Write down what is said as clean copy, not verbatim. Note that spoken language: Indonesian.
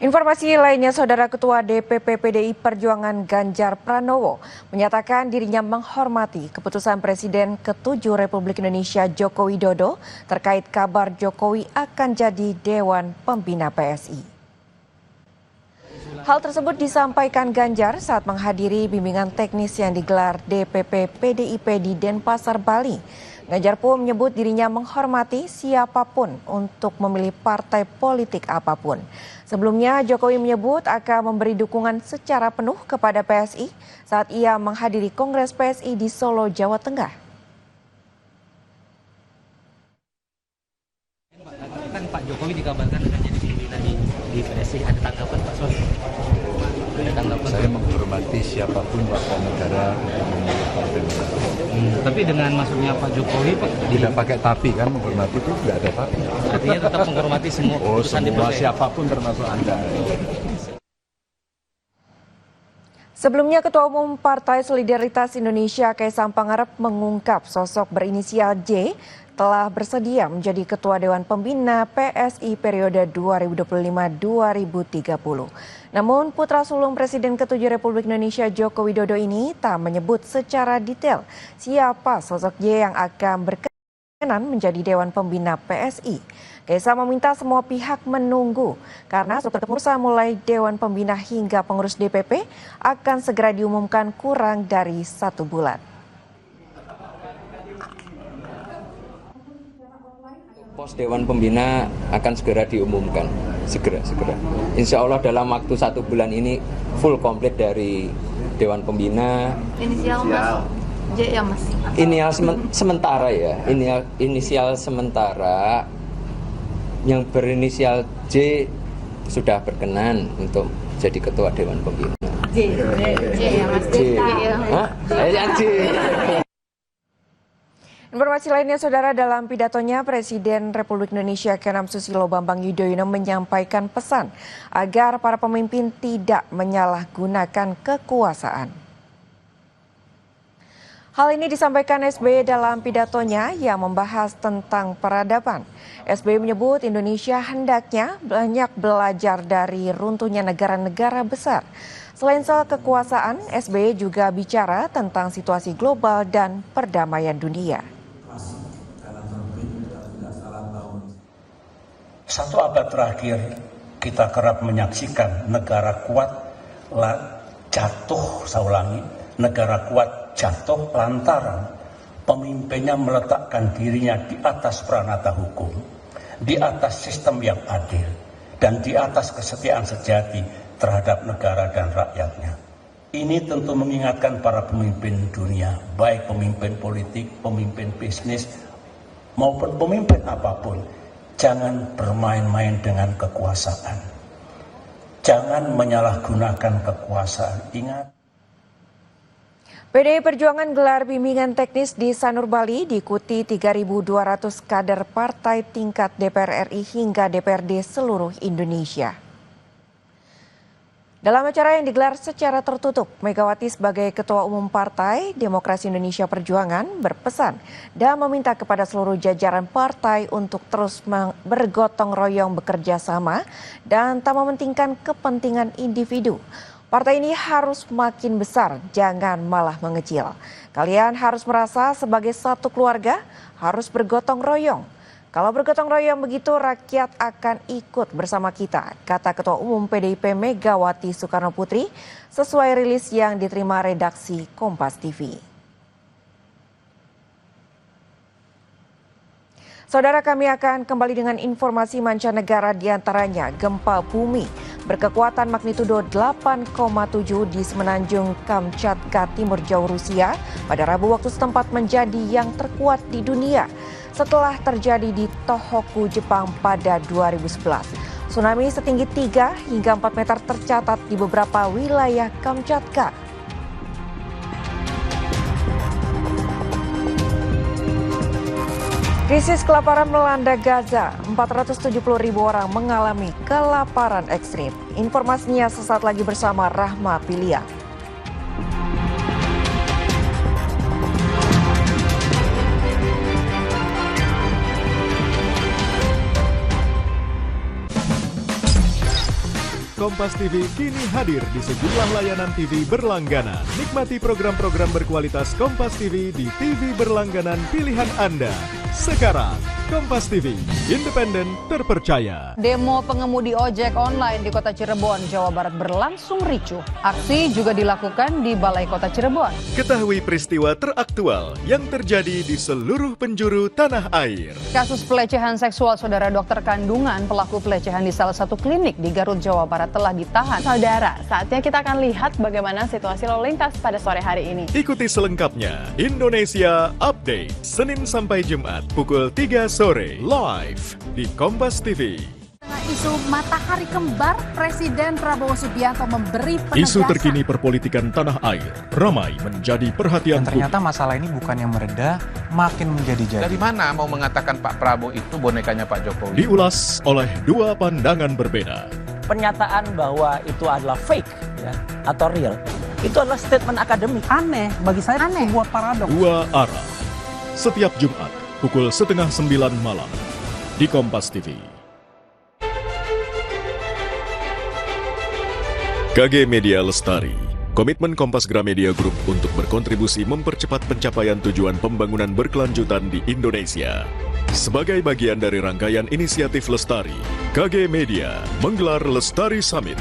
Informasi lainnya, Saudara Ketua DPP PDI Perjuangan Ganjar Pranowo menyatakan dirinya menghormati keputusan Presiden ke-7 Republik Indonesia Joko Widodo terkait kabar Jokowi akan jadi Dewan Pembina PSI. Hal tersebut disampaikan Ganjar saat menghadiri bimbingan teknis yang digelar DPP PDIP di Denpasar, Bali. Ganjar pun menyebut dirinya menghormati siapapun untuk memilih partai politik apapun. Sebelumnya, Jokowi menyebut akan memberi dukungan secara penuh kepada PSI saat ia menghadiri Kongres PSI di Solo, Jawa Tengah. Kan Pak Jokowi dikabarkan akan jadi pimpinan di PSI. Ada tanggapan Pak Soe? Saya menghormati siapapun warga negara untuk memilih partai negara. Tapi dengan masuknya Pak Jokowi, Pak, Tidak pakai tapi kan, menghormati itu tidak ada tapi. artinya tetap menghormati semua keputusan Semua DPP. siapapun termasuk Anda. Sebelumnya, Ketua Umum Partai Solidaritas Indonesia Kaisang Pangarep mengungkap sosok berinisial J telah bersedia menjadi Ketua Dewan Pembina PSI periode 2025-2030. Namun, putra sulung Presiden ke-7 Republik Indonesia Joko Widodo ini tak menyebut secara detail siapa sosok J yang akan berkenan menjadi Dewan Pembina PSI. Kaisang meminta semua pihak menunggu karena struktur kepengurusan mulai Dewan Pembina hingga pengurus DPP akan segera diumumkan kurang dari 1 bulan. Pos Dewan Pembina akan segera diumumkan, segera. Insya Allah dalam waktu 1 bulan ini full komplit dari Dewan Pembina. Inisial Mas J ya Mas? Sementara ya, inisial sementara yang berinisial J sudah berkenan untuk jadi Ketua Dewan Pembina. J ya Mas? J. Hah? J. Informasi lainnya, Saudara, dalam pidatonya Presiden Republik Indonesia ke-6 Susilo Bambang Yudhoyono menyampaikan pesan agar para pemimpin tidak menyalahgunakan kekuasaan. Hal ini disampaikan SBY dalam pidatonya yang membahas tentang peradaban. SBY menyebut Indonesia hendaknya banyak belajar dari runtuhnya negara-negara besar. Selain soal kekuasaan, SBY juga bicara tentang situasi global dan perdamaian dunia. 1 abad terakhir kita kerap menyaksikan negara kuat jatuh, saya ulangi, negara kuat jatuh lantaran pemimpinnya meletakkan dirinya di atas pranata hukum, di atas sistem yang adil, dan di atas kesetiaan sejati terhadap negara dan rakyatnya. Ini tentu mengingatkan para pemimpin dunia, baik pemimpin politik, pemimpin bisnis, maupun pemimpin apapun. Jangan bermain-main dengan kekuasaan. Jangan menyalahgunakan kekuasaan. Ingat. PDI Perjuangan gelar bimbingan teknis di Sanur, Bali diikuti 3.200 kader partai tingkat DPR RI hingga DPRD seluruh Indonesia. Dalam acara yang digelar secara tertutup, Megawati sebagai Ketua Umum Partai Demokrasi Indonesia Perjuangan berpesan dan meminta kepada seluruh jajaran partai untuk terus bergotong royong bekerja sama dan tak mementingkan kepentingan individu. Partai ini harus makin besar, jangan malah mengecil. Kalian harus merasa sebagai satu keluarga, harus bergotong royong. Kalau bergotong royong begitu, rakyat akan ikut bersama kita, kata Ketua Umum PDIP Megawati Soekarno Putri sesuai rilis yang diterima redaksi Kompas TV. Saudara, kami akan kembali dengan informasi mancanegara, diantaranya gempa bumi berkekuatan magnitudo 8,7 di semenanjung Kamchatka, timur jauh Rusia pada Rabu waktu setempat menjadi yang terkuat di dunia setelah terjadi di Tohoku, Jepang pada 2011. Tsunami setinggi 3 hingga 4 meter tercatat di beberapa wilayah Kamchatka. Krisis kelaparan melanda Gaza, 470.000 orang mengalami kelaparan ekstrim. Informasinya sesaat lagi bersama Rahma Piliang. Kompas TV kini hadir di sejumlah layanan TV berlangganan. Nikmati program-program berkualitas Kompas TV di TV berlangganan pilihan Anda. Sekarang, Kompas TV, independen, terpercaya. Demo pengemudi ojek online di Kota Cirebon, Jawa Barat berlangsung ricuh. Aksi juga dilakukan di Balai Kota Cirebon. Ketahui peristiwa teraktual yang terjadi di seluruh penjuru tanah air. Kasus pelecehan seksual saudara dokter kandungan pelaku pelecehan di salah satu klinik di Garut, Jawa Barat telah ditahan. Saudara, saatnya kita akan lihat bagaimana situasi lalu lintas pada sore hari ini. Ikuti selengkapnya Indonesia Update, Senin sampai Jumat pukul 3 sore, live di Kompas TV. Isu matahari kembar, Presiden Prabowo Subianto memberi penegasan. Isu terkini perpolitikan tanah air ramai menjadi perhatian publik. Ternyata masalah ini bukan yang mereda, makin menjadi-jadi. Dari mana mau mengatakan Pak Prabowo itu bonekanya Pak Jokowi? Diulas oleh dua pandangan berbeda. Pernyataan bahwa itu adalah fake ya, atau real, itu adalah statement akademik. Aneh, bagi saya sebuah paradoks. Dua arah. Setiap Jumat pukul 8:30 malam di Kompas TV. KG Media Lestari, komitmen Kompas Gramedia Group untuk berkontribusi mempercepat pencapaian tujuan pembangunan berkelanjutan di Indonesia. Sebagai bagian dari rangkaian inisiatif Lestari, KG Media menggelar Lestari Summit